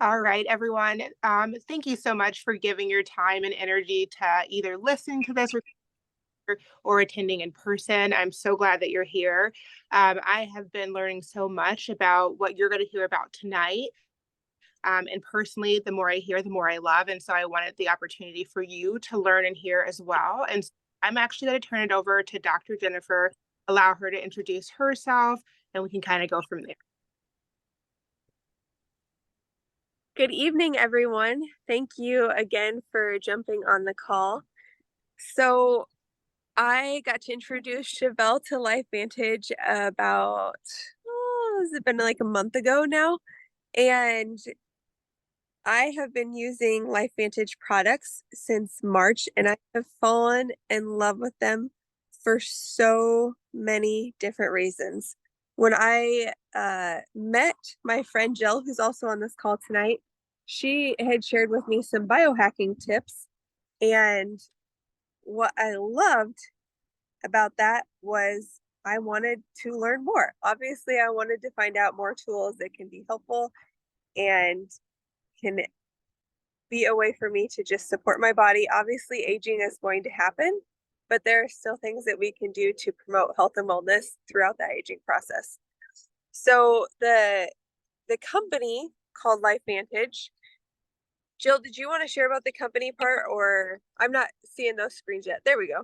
All right, everyone. Thank you so much for giving your time and energy to either listen to this or attending in person. I'm so glad that you're here. I have been learning so much about what you're going to hear about tonight. And personally, the more I hear, the more I love. And so I wanted the opportunity for you to learn and hear as well. And so I'm actually going to turn it over to Dr. Jennifer, allow her to introduce herself, and we can kind of go from there. Good evening, everyone. Thank you again for jumping on the call. So, I got to introduce Chavel to LifeVantage about, has it been like a month ago now? And I have been using LifeVantage products since March, and I have fallen in love with them for so many different reasons. When I met my friend Jill, who's also on this call tonight, she had shared with me some biohacking tips. And what I loved about that was I wanted to learn more. Obviously, I wanted to find out more tools that can be helpful and can be a way for me to just support my body. Obviously, aging is going to happen, but there are still things that we can do to promote health and wellness throughout the aging process. So the company called LifeVantage. Jill, did you want to share about the company part, or I'm not seeing those screens yet? There we go.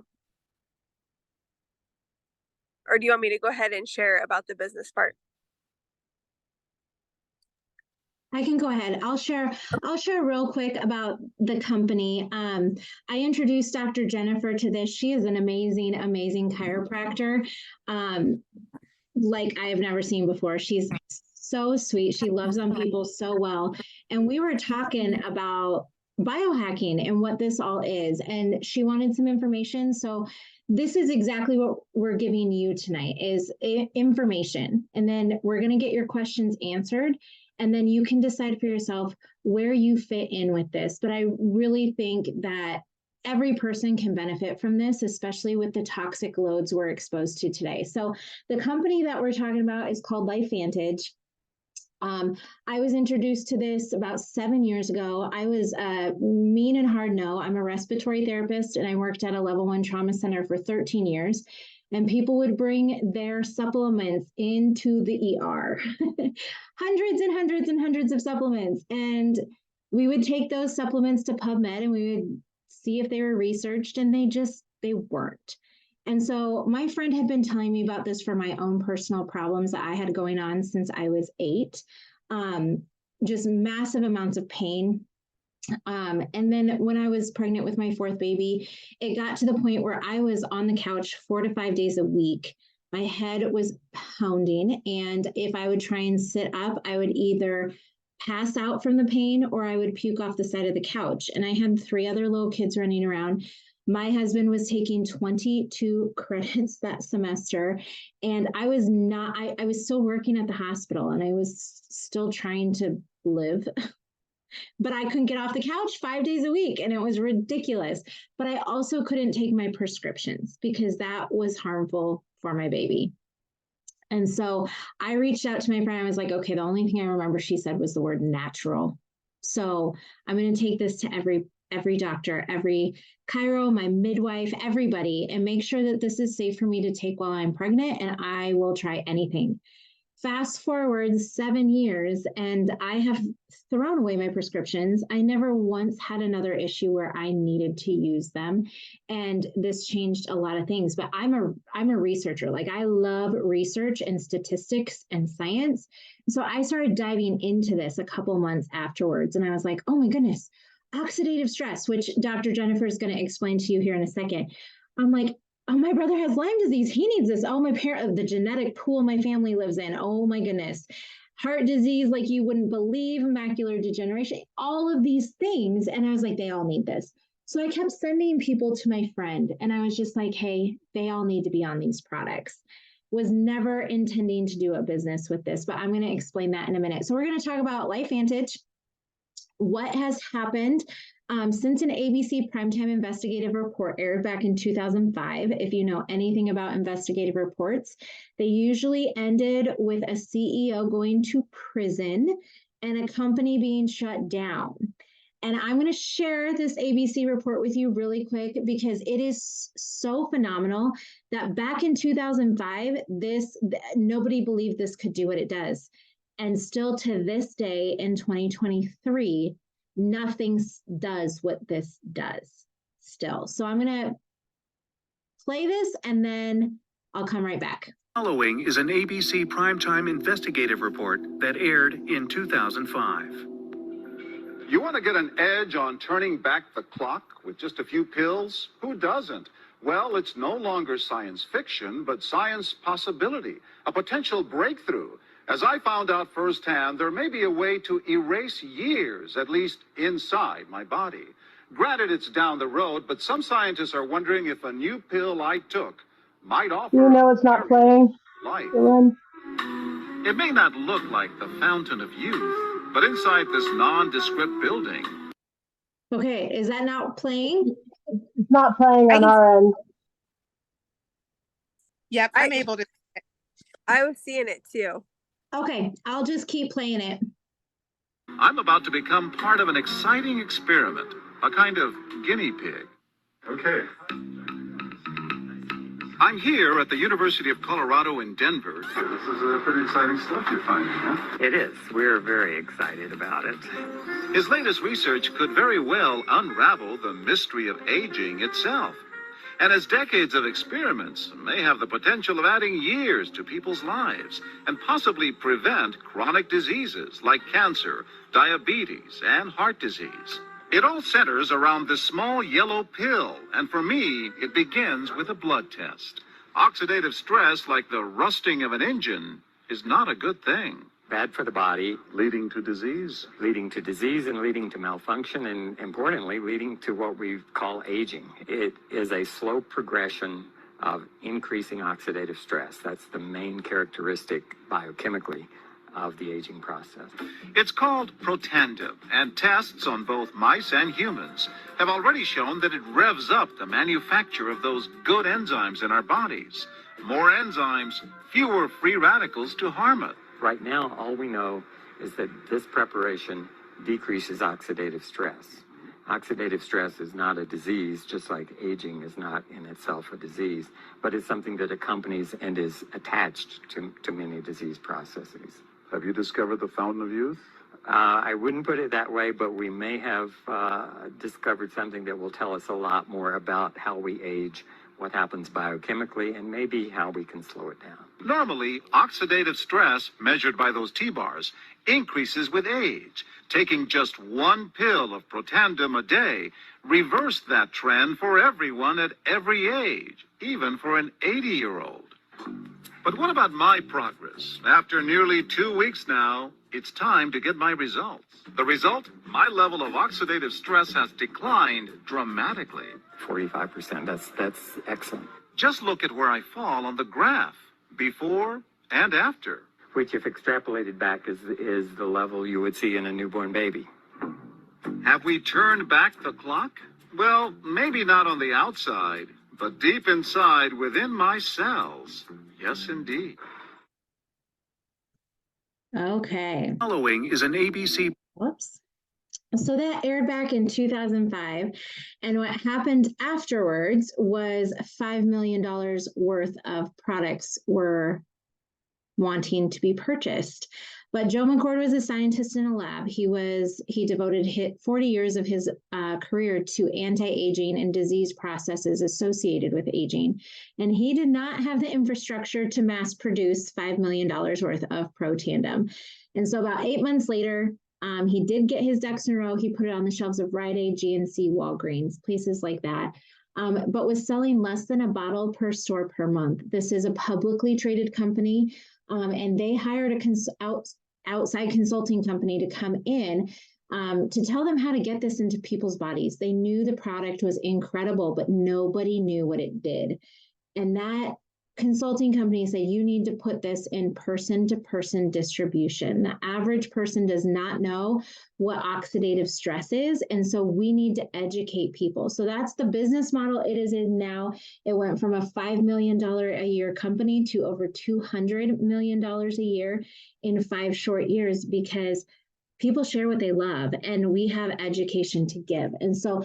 Or do you want me to go ahead and share about the business part? I can go ahead. I'll share real quick about the company. I introduced Dr. Jennifer to this. She is an amazing chiropractor. Like I have never seen before. She's so sweet. She loves on people so well. And we were talking about biohacking and what this all is. And she wanted some information. So this is exactly what we're giving you tonight is information. And then we're going to get your questions answered. And then you can decide for yourself where you fit in with this. But I really think that every person can benefit from this, especially with the toxic loads we're exposed to today. So the company that we're talking about is called LifeVantage. I was introduced to this about 7 years ago. I was mean and hard no. I'm a respiratory therapist and I worked at a level 1 trauma center for 13 years. And people would bring their supplements into the ER, hundreds and hundreds and hundreds of supplements. And we would take those supplements to PubMed and we would see if they were researched, and they weren't. And so my friend had been telling me about this for my own personal problems that I had going on since I was 8. Just massive amounts of pain. And then when I was pregnant with my 4th baby, it got to the point where I was on the couch 4 to 5 days a week. My head was pounding. And if I would try and sit up, I would either pass out from the pain or I would puke off the side of the couch. And I had 3 other little kids running around. My husband was taking 22 credits that semester. And I was not, I was still working at the hospital and I was still trying to live. But I couldn't get off the couch 5 days a week and it was ridiculous. But I also couldn't take my prescriptions because that was harmful for my baby. And so I reached out to my friend. I was like, okay, the only thing I remember she said was the word natural. So I'm going to take this to every doctor, every chiro, my midwife, everybody, and make sure that this is safe for me to take while I'm pregnant. And I will try anything. Fast forward 7 years, and I have thrown away my prescriptions. I never once had another issue where I needed to use them. And this changed a lot of things. But I'm a researcher. Like I love research and statistics and science. So I started diving into this a couple months afterwards. And I was like, oh my goodness, oxidative stress, which Dr. Jennifer is going to explain to you here in a second. I'm like, oh, my brother has Lyme disease. He needs this. Oh, my parent, the genetic pool my family lives in. Oh my goodness. Heart disease, like you wouldn't believe, macular degeneration, all of these things. And I was like, they all need this. So I kept sending people to my friend and I was just like, hey, they all need to be on these products. Was never intending to do a business with this, but I'm going to explain that in a minute. So we're going to talk about LifeVantage, what has happened since an ABC primetime investigative report aired back in 2005. If you know anything about investigative reports, they usually ended with a CEO going to prison and a company being shut down. And I'm going to share this ABC report with you really quick because it is so phenomenal that back in 2005, nobody believed this could do what it does. And still to this day in 2023, nothing does what this does still. So I'm going to play this and then I'll come right back. Following is an ABC primetime investigative report that aired in 2005. You want to get an edge on turning back the clock with just a few pills? Who doesn't? Well, it's no longer science fiction, but science possibility, a potential breakthrough. As I found out firsthand, there may be a way to erase years, at least inside my body. Granted, it's down the road, but some scientists are wondering if a new pill I took might offer... You know it's not playing. Life. Dylan. It may not look like the fountain of youth, but inside this nondescript building... Okay, is that not playing? It's not playing on our end. Yep, I'm able to. I was seeing it too. Okay, I'll just keep playing it. I'm about to become part of an exciting experiment, a kind of guinea pig. Okay. I'm here at the University of Colorado in Denver. This is pretty exciting stuff you're finding, huh? It is. We're very excited about it. His latest research could very well unravel the mystery of aging itself. And his decades of experiments may have the potential of adding years to people's lives and possibly prevent chronic diseases like cancer, diabetes, and heart disease. It all centers around this small yellow pill, and for me, it begins with a blood test. Oxidative stress, like the rusting of an engine, is not a good thing. Bad for the body, Leading to disease. leading to disease and leading to malfunction, and importantly, leading to what we call aging. It is a slow progression of increasing oxidative stress. That's the main characteristic biochemically of the aging process. It's called Protandim, and tests on both mice and humans have already shown that it revs up the manufacture of those good enzymes in our bodies. More enzymes, fewer free radicals to harm it. Right now, all we know is that this preparation decreases oxidative stress. Oxidative stress is not a disease, just like aging is not in itself a disease, but it's something that accompanies and is attached to many disease processes. Have you discovered the fountain of youth? I wouldn't put it that way, but we may have discovered something that will tell us a lot more about how we age, what happens biochemically, and maybe how we can slow it down. Normally, oxidative stress, measured by those T-bars, increases with age. Taking just one pill of Protandim a day reversed that trend for everyone at every age, even for an 80-year-old. But what about my progress? After nearly 2 weeks now, it's time to get my results. The result? My level of oxidative stress has declined dramatically. 45%, that's excellent. Just look at where I fall on the graph, before and after. Which, if extrapolated back, is the level you would see in a newborn baby. Have we turned back the clock? Well, maybe not on the outside, but deep inside within my cells. Yes, indeed. Okay. Following is an ABC. Whoops. So that aired back in 2005. And what happened afterwards was $5 million worth of products were wanting to be purchased. But Joe McCord was a scientist in a lab. He devoted 40 years of his career to anti-aging and disease processes associated with aging. And he did not have the infrastructure to mass produce $5 million worth of Protandim. And so about 8 months later, he did get his ducks in a row. He put it on the shelves of Rite Aid, GNC, Walgreens, places like that, but was selling less than a bottle per store per month. This is a publicly traded company, and they hired a outside consulting company to come in to tell them how to get this into people's bodies. They knew the product was incredible, but nobody knew what it did. And that consulting company said, you need to put this in person-to-person distribution. The average person does not know what oxidative stress is, and so we need to educate people. So that's the business model it is in now. It went from a $5 million a year company to over $200 million a year in 5 short years, because people share what they love, and we have education to give. And so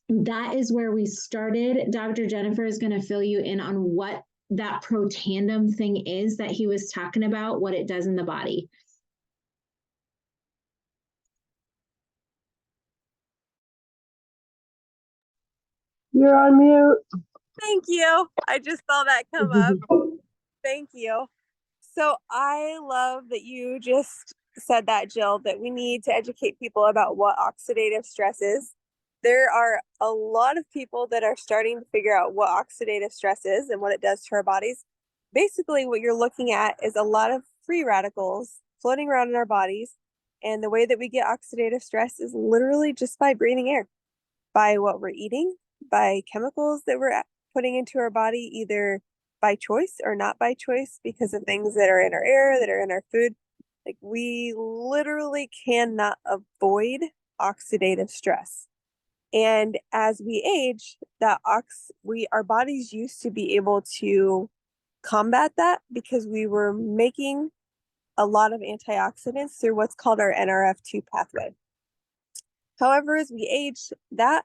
that is where we started. Dr. Jennifer is going to fill you in on what that Protandim thing is that he was talking about, what it does in the body. You're on mute. Thank you. I just saw that come up. Thank you. So I love that you just said that, Jill, that we need to educate people about what oxidative stress is. There are a lot of people that are starting to figure out what oxidative stress is and what it does to our bodies. Basically, what you're looking at is a lot of free radicals floating around in our bodies. And the way that we get oxidative stress is literally just by breathing air, by what we're eating, by chemicals that we're putting into our body, either by choice or not by choice, because of things that are in our air, that are in our food. Like, we literally cannot avoid oxidative stress. And as we age, our bodies used to be able to combat that because we were making a lot of antioxidants through what's called our NRF2 pathway. However, as we age, that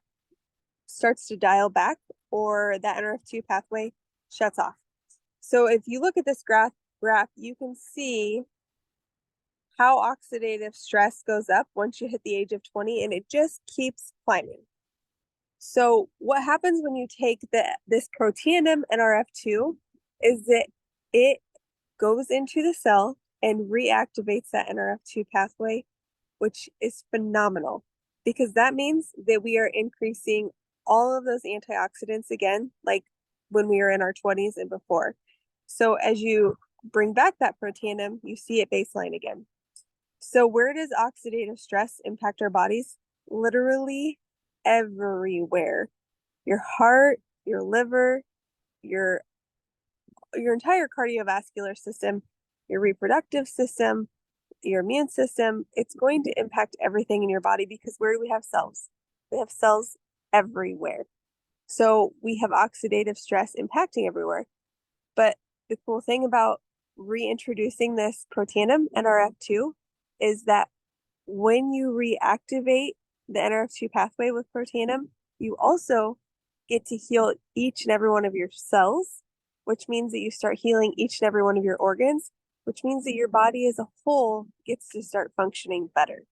starts to dial back, or that NRF2 pathway shuts off. So if you look at this graph, you can see how oxidative stress goes up once you hit the age of 20, and it just keeps climbing. So what happens when you take this Protandim NRF2 is that it goes into the cell and reactivates that NRF2 pathway, which is phenomenal, because that means that we are increasing all of those antioxidants again, like when we were in our 20s and before. So as you bring back that Protandim, you see it baseline again. So where does oxidative stress impact our bodies? Literally everywhere. Your heart, your liver, your entire cardiovascular system, your reproductive system, your immune system. It's going to impact everything in your body, because where do we have cells? We have cells everywhere. So we have oxidative stress impacting everywhere. But the cool thing about reintroducing this Protandim NRF2 is that when you reactivate the NRF2 pathway with Protandim, you also get to heal each and every one of your cells, which means that you start healing each and every one of your organs, which means that your body as a whole gets to start functioning better,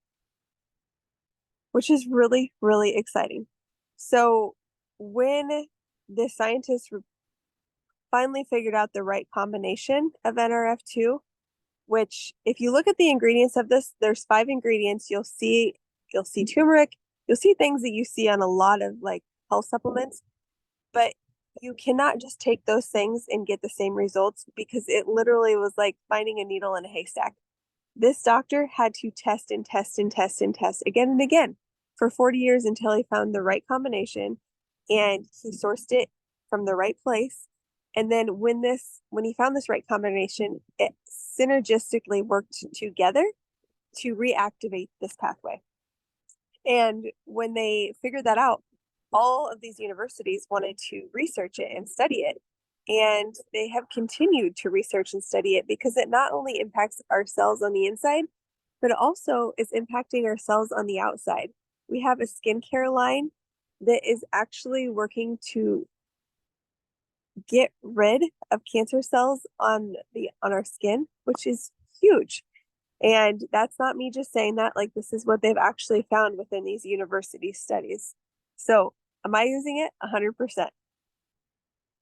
which is really, really exciting. So when the scientists finally figured out the right combination of NRF2, which if you look at the ingredients of this, there's 5 ingredients. You'll see turmeric, you'll see things that you see on a lot of like health supplements, but you cannot just take those things and get the same results, because it literally was like finding a needle in a haystack. This doctor had to test and test and test and test again and again for 40 years until he found the right combination, and he sourced it from the right place. And then when he found this right combination, it synergistically worked together to reactivate this pathway. And when they figured that out, all of these universities wanted to research it and study it. And they have continued to research and study it, because it not only impacts our cells on the inside, but it also is impacting our cells on the outside. We have a skincare line that is actually working to get rid of cancer cells on our skin, which is huge. And that's not me just saying that, like, this is what they've actually found within these university studies. So am I using it? 100%.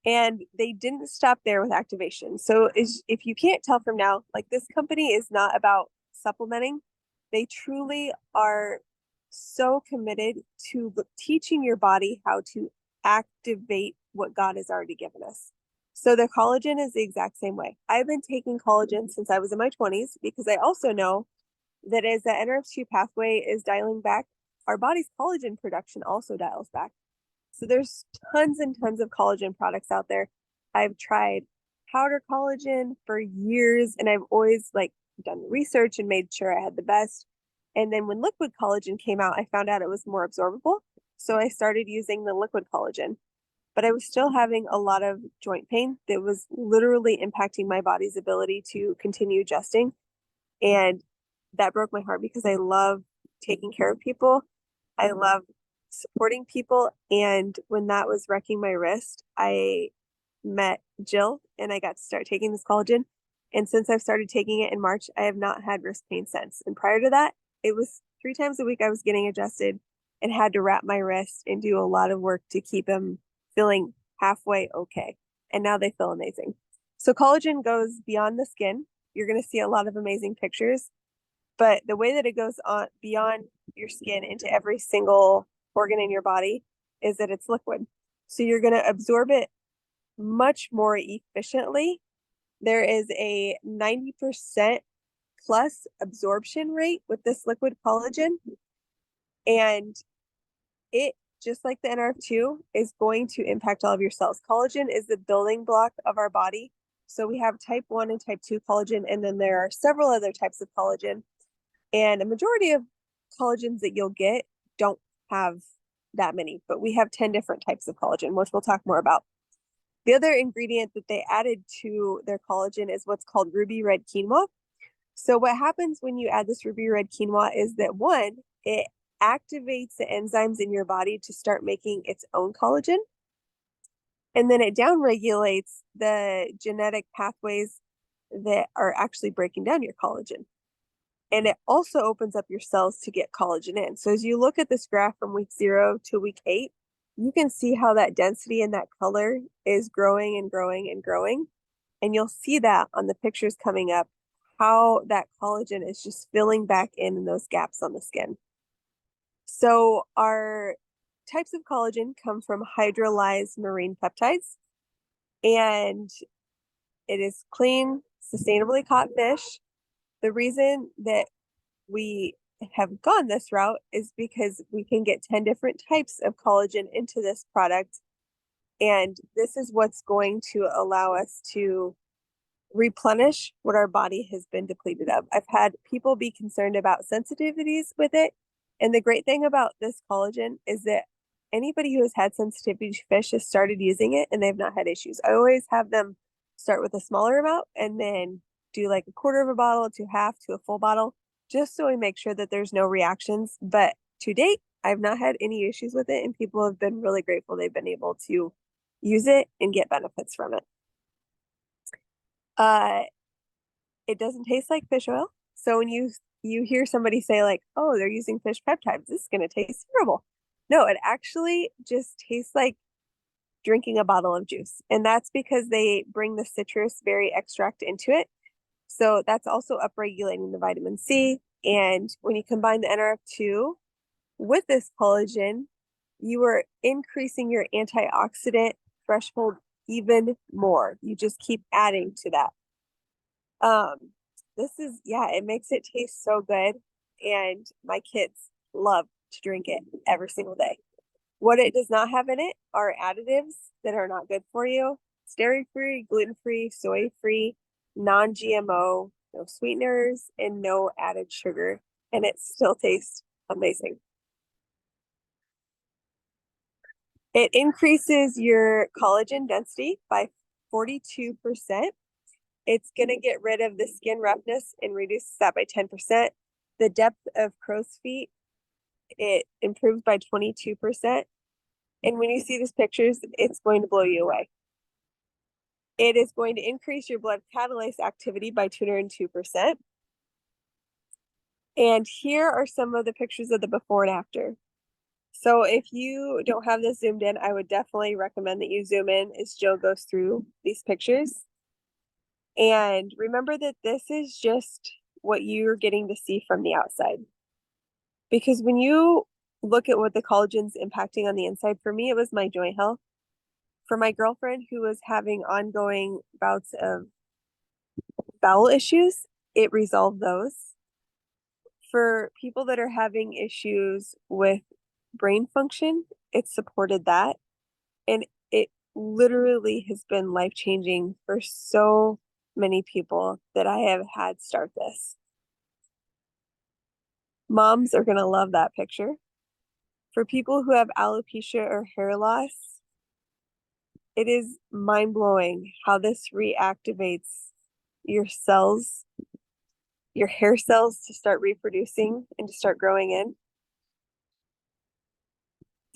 And they didn't stop there with activation. So if you can't tell from now, like, this company is not about supplementing. They truly are so committed to teaching your body how to activate what God has already given us. So the collagen is the exact same way. I've been taking collagen since I was in my 20s, because I also know that as the NRF2 pathway is dialing back, our body's collagen production also dials back. So there's tons and tons of collagen products out there. I've tried powder collagen for years, and I've always done research and made sure I had the best. And then when liquid collagen came out, I found out it was more absorbable. So I started using the liquid collagen, but I was still having a lot of joint pain that was literally impacting my body's ability to continue adjusting. And that broke my heart because I love taking care of people. I love supporting people. And when that was wrecking my wrist, I met Jill and I got to start taking this collagen. And since I've started taking it in March, I have not had wrist pain since. And prior to that, it was 3 times a week I was getting adjusted and had to wrap my wrist and do a lot of work to keep them feeling halfway okay. And now they feel amazing. So collagen goes beyond the skin. You're going to see a lot of amazing pictures, but the way that it goes on beyond your skin into every single organ in your body is that it's liquid. So you're going to absorb it much more efficiently. There is a 90% plus absorption rate with this liquid collagen. And it, just like the NRF2, is going to impact all of your cells. Collagen is the building block of our body. So we have type 1 and type 2 collagen, and then there are several other types of collagen. And a majority of collagens that you'll get don't have that many, but we have 10 different types of collagen, which we'll talk more about. The other ingredient that they added to their collagen is what's called ruby red quinoa. So what happens when you add this ruby red quinoa is that, one, it activates the enzymes in your body to start making its own collagen. And then it downregulates the genetic pathways that are actually breaking down your collagen. And it also opens up your cells to get collagen in. So as you look at this graph from week 0 to week 8, you can see how that density and that color is growing and growing and growing. And you'll see that on the pictures coming up, how that collagen is just filling back in those gaps on the skin. So our types of collagen come from hydrolyzed marine peptides, and it is clean, sustainably caught fish. The reason that we have gone this route is because we can get 10 different types of collagen into this product. And this is what's going to allow us to replenish what our body has been depleted of. I've had people be concerned about sensitivities with it. And the great thing about this collagen is that anybody who has had sensitivity to fish has started using it and they've not had issues. I always have them start with a smaller amount and then do like a quarter of a bottle to half to a full bottle, just so we make sure that there's no reactions. But to date, I've not had any issues with it, and people have been really grateful they've been able to use it and get benefits from it. It doesn't taste like fish oil. So when you hear somebody say like, oh, they're using fish peptides, this is going to taste terrible. No, it actually just tastes like drinking a bottle of juice. And that's because they bring the citrus berry extract into it. So that's also upregulating the vitamin C. And when you combine the NRF2 with this collagen, you are increasing your antioxidant threshold even more. You just keep adding to that. This is, yeah, it makes it taste so good. And my kids love to drink it every single day. What it does not have in it are additives that are not good for you. It's dairy-free, gluten-free, soy-free, non-GMO, no sweeteners, and no added sugar. And it still tastes amazing. It increases your collagen density by 42%. It's going to get rid of the skin roughness and reduces that by 10%. The depth of crow's feet, it improves by 22%. And when you see these pictures, it's going to blow you away. It is going to increase your blood catalase activity by 202%. And here are some of the pictures of the before and after. So if you don't have this zoomed in, I would definitely recommend that you zoom in as Jill goes through these pictures. And remember that this is just what you're getting to see from the outside. Because when you look at what the collagen's impacting on the inside, for me, it was my joint health. For my girlfriend who was having ongoing bouts of bowel issues, it resolved those. For people that are having issues with brain function, it supported that. And it literally has been life-changing for so many people that I have had start this. Moms are going to love that picture. For people who have alopecia or hair loss, it is mind-blowing how this reactivates your cells your hair cells to start reproducing and to start growing in.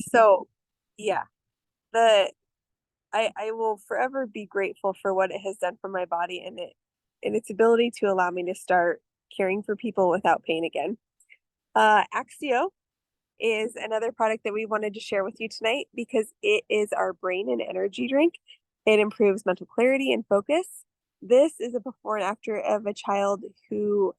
So yeah, I will forever be grateful for what it has done for my body and its ability to allow me to start caring for people without pain again. Axio is another product that we wanted to share with you tonight because it is our brain and energy drink. It improves mental clarity and focus. This is a before and after of a child who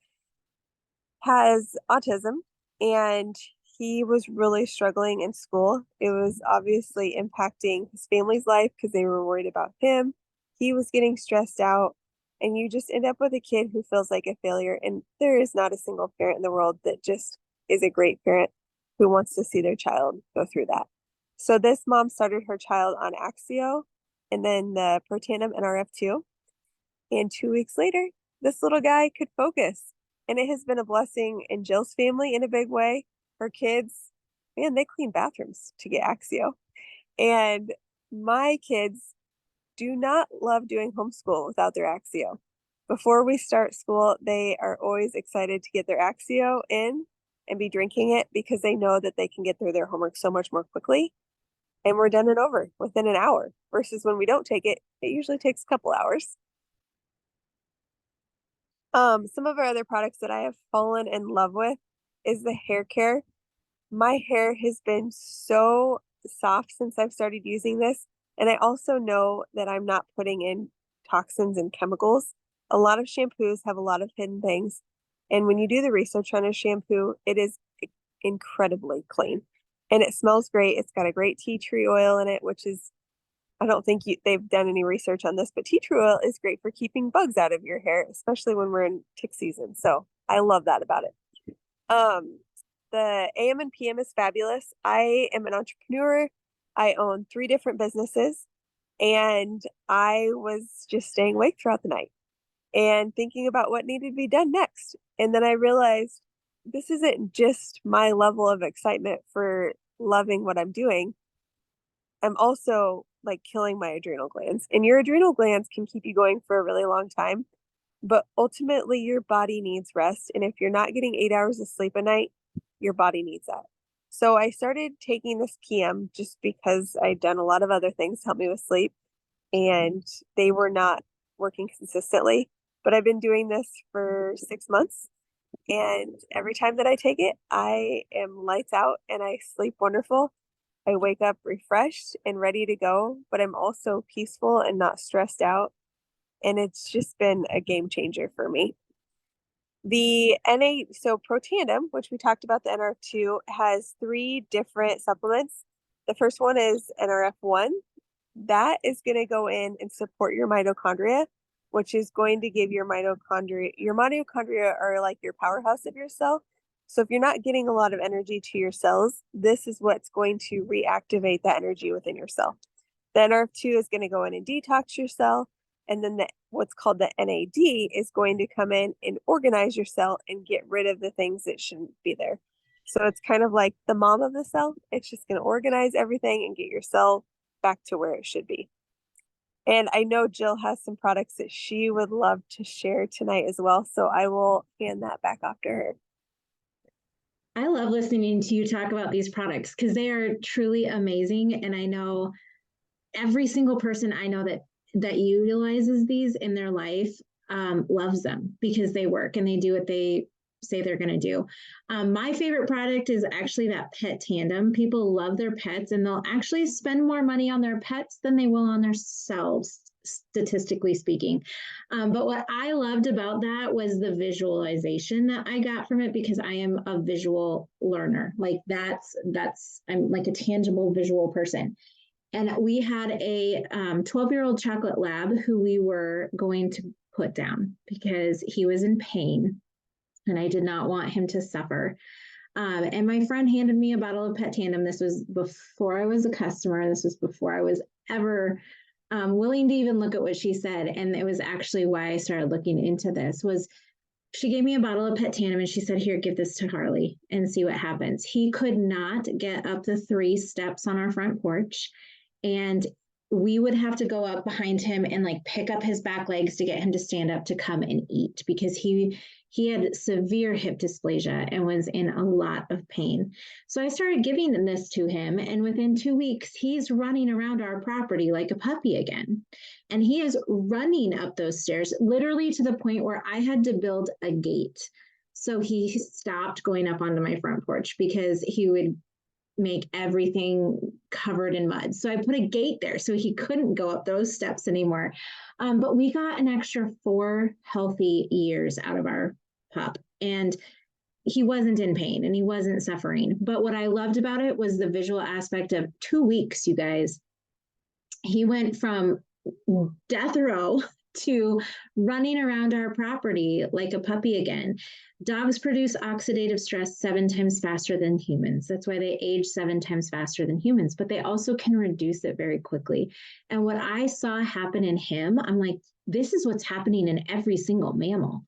has autism, and he was really struggling in school. It was obviously impacting his family's life because they were worried about him. He was getting stressed out, and you just end up with a kid who feels like a failure. And there is not a single parent in the world that just is a great parent who wants to see their child go through that. So this mom started her child on Axio and then the Protandim NRF2. And 2 weeks later, this little guy could focus. And it has been a blessing in Jill's family in a big way. Her kids, man, they clean bathrooms to get Axio. And my kids do not love doing homeschool without their Axio. Before we start school, they are always excited to get their Axio in and be drinking it because they know that they can get through their homework so much more quickly. And we're done and over within an hour versus when we don't take it, it usually takes a couple hours. Some of our other products that I have fallen in love with is the hair care. My hair has been so soft since I've started using this. And I also know that I'm not putting in toxins and chemicals. A lot of shampoos have a lot of hidden things. And when you do the research on a shampoo, it is incredibly clean. And it smells great. It's got a great tea tree oil in it, which is, I don't think they've done any research on this, but tea tree oil is great for keeping bugs out of your hair, especially when we're in tick season. So I love that about it. The AM and PM is fabulous. I am an entrepreneur. I own 3 different businesses, and I was just staying awake throughout the night and thinking about what needed to be done next. And then I realized this isn't just my level of excitement for loving what I'm doing. I'm also like killing my adrenal glands, and your adrenal glands can keep you going for a really long time. But ultimately, your body needs rest. And if you're not getting 8 hours of sleep a night, your body needs that. So I started taking this PM just because I'd done a lot of other things to help me with sleep, and they were not working consistently. But I've been doing this for 6 months. And every time that I take it, I am lights out and I sleep wonderful. I wake up refreshed and ready to go, but I'm also peaceful and not stressed out. And it's just been a game changer for me. The so Protandim, which we talked about, the NRF2, has 3 different supplements. The first one is NRF1. That is going to go in and support your mitochondria, which is going to give your mitochondria are like your powerhouse of your cell. So if you're not getting a lot of energy to your cells, this is what's going to reactivate that energy within your cell. The NRF2 is going to go in and detox your cell. And then what's called the NAD is going to come in and organize your cell and get rid of the things that shouldn't be there. So it's kind of like the mom of the cell. It's just going to organize everything and get your cell back to where it should be. And I know Jill has some products that she would love to share tonight as well. So I will hand that back off to her. I love listening to you talk about these products because they are truly amazing. And I know every single person I know that utilizes these in their life loves them because they work and they do what they say they're going to do. My favorite product is actually that pet tandem. People love their pets and they'll actually spend more money on their pets than they will on themselves, statistically speaking. But what I loved about that was the visualization that I got from it because I am a visual learner. Like I'm like a tangible visual person. And we had a 12-year-old chocolate lab who we were going to put down because he was in pain and I did not want him to suffer. And my friend handed me a bottle of Pet Tandem. This was before I was a customer. This was before I was ever willing to even look at what she said. And it was actually why I started looking into this was she gave me a bottle of Pet Tandem and she said, here, give this to Harley and see what happens. He could not get up the 3 steps on our front porch. And we would have to go up behind him and like pick up his back legs to get him to stand up to come and eat, because he had severe hip dysplasia and was in a lot of pain. So I started giving this to him, and within 2 weeks, he's running around our property like a puppy again. And he is running up those stairs, literally to the point where I had to build a gate. So he stopped going up onto my front porch because he would make everything covered in mud. So I put a gate there so he couldn't go up those steps anymore. But we got an extra 4 healthy years out of our pup. And he wasn't in pain and he wasn't suffering. But what I loved about it was the visual aspect of 2 weeks, you guys. He went from death row to running around our property like a puppy again. Dogs produce oxidative stress 7 times faster than humans. That's why they age 7 times faster than humans, but they also can reduce it very quickly. And what I saw happen in him, I'm like, this is what's happening in every single mammal.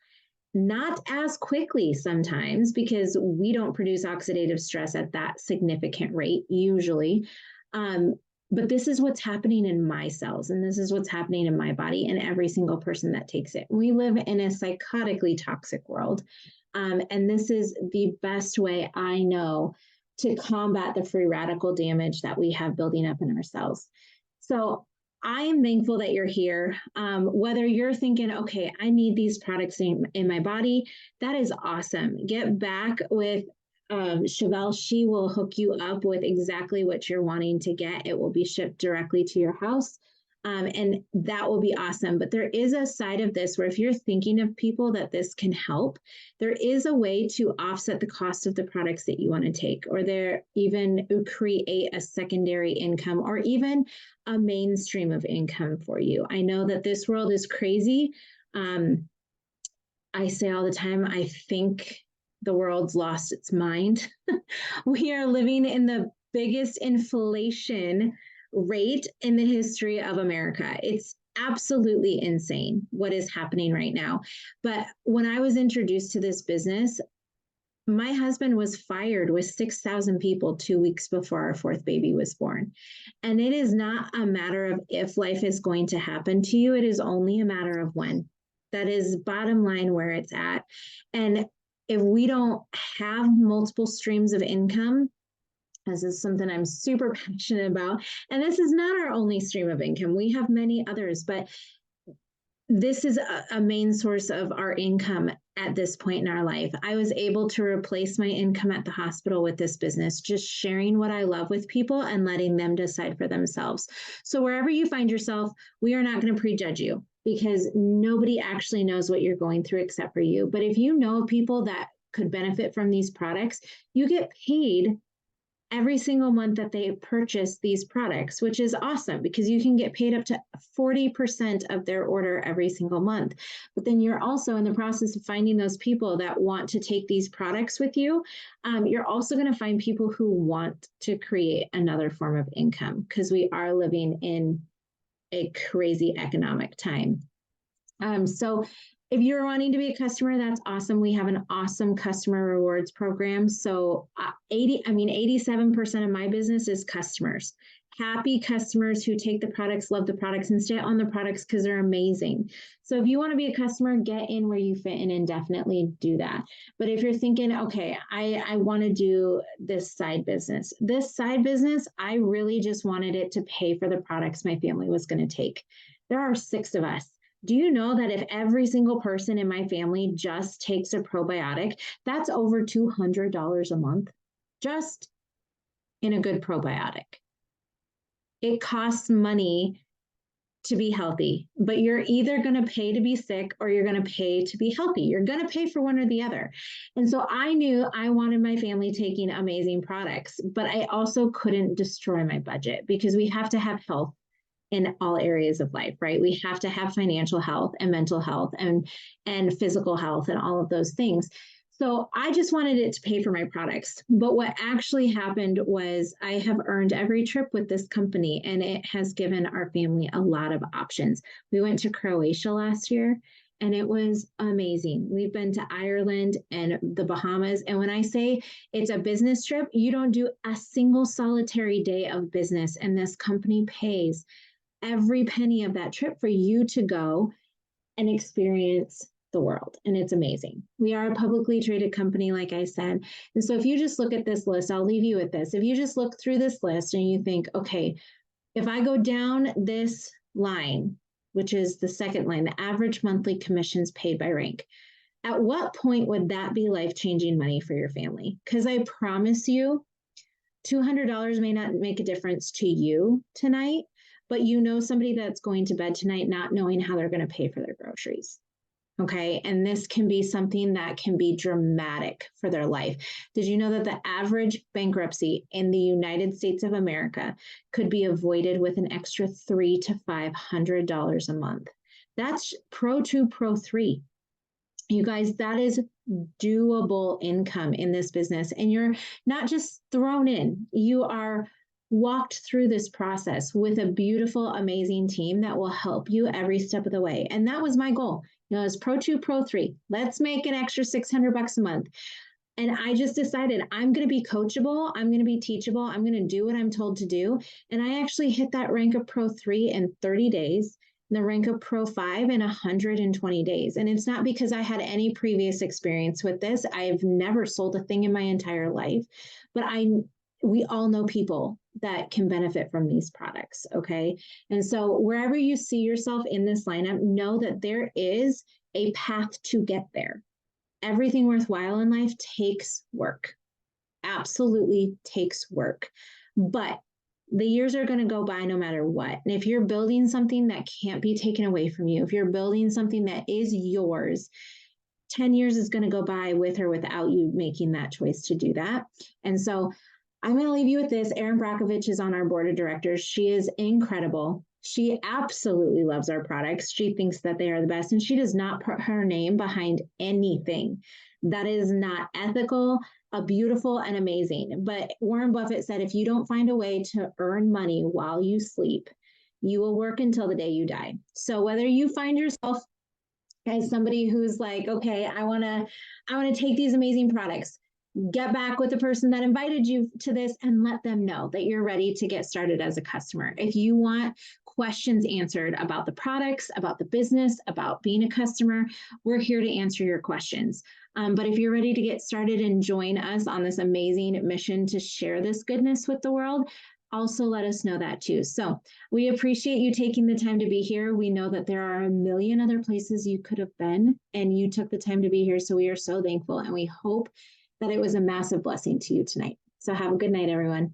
Not as quickly sometimes, because we don't produce oxidative stress at that significant rate usually. But this is what's happening in my cells, and this is what's happening in my body and every single person that takes it. We live in a psychotically toxic world. And this is the best way I know to combat the free radical damage that we have building up in our cells. So I am thankful that you're here. Whether you're thinking, okay, I need these products in my body, that is awesome. Get back with Chavel. She will hook you up with exactly what you're wanting to get. It will be shipped directly to your house. And that will be awesome. But there is a side of this where if you're thinking of people that this can help, there is a way to offset the cost of the products that you want to take, or there even create a secondary income or even a mainstream of income for you. I know that this world is crazy. I say all the time, I think the world's lost its mind. We are living in the biggest inflation rate in the history of America. It's absolutely insane what is happening right now. But when I was introduced to this business, my husband was fired with 6,000 people 2 weeks before our 4th baby was born. And it is not a matter of if life is going to happen to you. It is only a matter of when. That is bottom line where it's at. And if we don't have multiple streams of income, this is something I'm super passionate about. And this is not our only stream of income. We have many others, but this is a main source of our income at this point in our life. I was able to replace my income at the hospital with this business, just sharing what I love with people and letting them decide for themselves. So wherever you find yourself, we are not going to prejudge you, because nobody actually knows what you're going through except for you. But if you know people that could benefit from these products, you get paid every single month that they purchase these products, which is awesome because you can get paid up to 40% of their order every single month. But then you're also in the process of finding those people that want to take these products with you. You're also going to find people who want to create another form of income, because we are living in a crazy economic time. So if you're wanting to be a customer, that's awesome. We have an awesome customer rewards program. So 87% of my business is customers. Happy customers who take the products, love the products, and stay on the products because they're amazing. So if you want to be a customer, get in where you fit in and definitely do that. But if you're thinking, okay, I want to do this side business. This side business, I really just wanted it to pay for the products my family was going to take. There are 6 of us. Do you know that if every single person in my family just takes a probiotic, that's over $200 a month just in a good probiotic? It costs money to be healthy, but you're either going to pay to be sick or you're going to pay to be healthy. You're going to pay for one or the other. And so I knew I wanted my family taking amazing products, but I also couldn't destroy my budget because we have to have health in all areas of life, right? We have to have financial health and mental health and physical health and all of those things. So I just wanted it to pay for my products. But what actually happened was I have earned every trip with this company, and it has given our family a lot of options. We went to Croatia last year, and it was amazing. We've been to Ireland and the Bahamas. And when I say it's a business trip, you don't do a single solitary day of business, and this company pays every penny of that trip for you to go and experience the world. And it's amazing. We are a publicly traded company, like I said. And so if you just look at this list, I'll leave you with this. If you just look through this list and you think, okay, if I go down this line, which is the second line, the average monthly commissions paid by rank, at what point would that be life-changing money for your family? Because I promise you, $200 may not make a difference to you tonight, but you know somebody that's going to bed tonight not knowing how they're going to pay for their groceries. Okay. And this can be something that can be dramatic for their life. Did you know that the average bankruptcy in the United States of America could be avoided with an extra $300 to $500 a month? That's Pro 2, Pro 3. You guys, that is doable income in this business. And you're not just thrown in, you are walked through this process with a beautiful, amazing team that will help you every step of the way. And that was my goal. You know, it's Pro 2, Pro 3. Let's make an extra $600 a month. And I just decided I'm going to be coachable. I'm going to be teachable. I'm going to do what I'm told to do. And I actually hit that rank of Pro 3 in 30 days, and the rank of Pro 5 in 120 days. And it's not because I had any previous experience with this. I've never sold a thing in my entire life, but we all know people that can benefit from these products. Okay. And so wherever you see yourself in this lineup, know that there is a path to get there. Everything worthwhile in life takes work, absolutely takes work. But the years are going to go by no matter what. And if you're building something that can't be taken away from you, if you're building something that is yours, 10 years is going to go by with or without you making that choice to do that. And so I'm going to leave you with this. Erin Brockovich is on our board of directors. She is incredible. She absolutely loves our products. She thinks that they are the best, and she does not put her name behind anything that is not ethical, beautiful, and amazing. But Warren Buffett said, if you don't find a way to earn money while you sleep, you will work until the day you die. So whether you find yourself as somebody who's like, okay, I want to take these amazing products, get back with the person that invited you to this and let them know that you're ready to get started as a customer. If you want questions answered about the products, about the business, about being a customer, we're here to answer your questions. But if you're ready to get started and join us on this amazing mission to share this goodness with the world, also let us know that too. So we appreciate you taking the time to be here. We know that there are a million other places you could have been, and you took the time to be here. So we are so thankful, and we hope that it was a massive blessing to you tonight. So have a good night, everyone.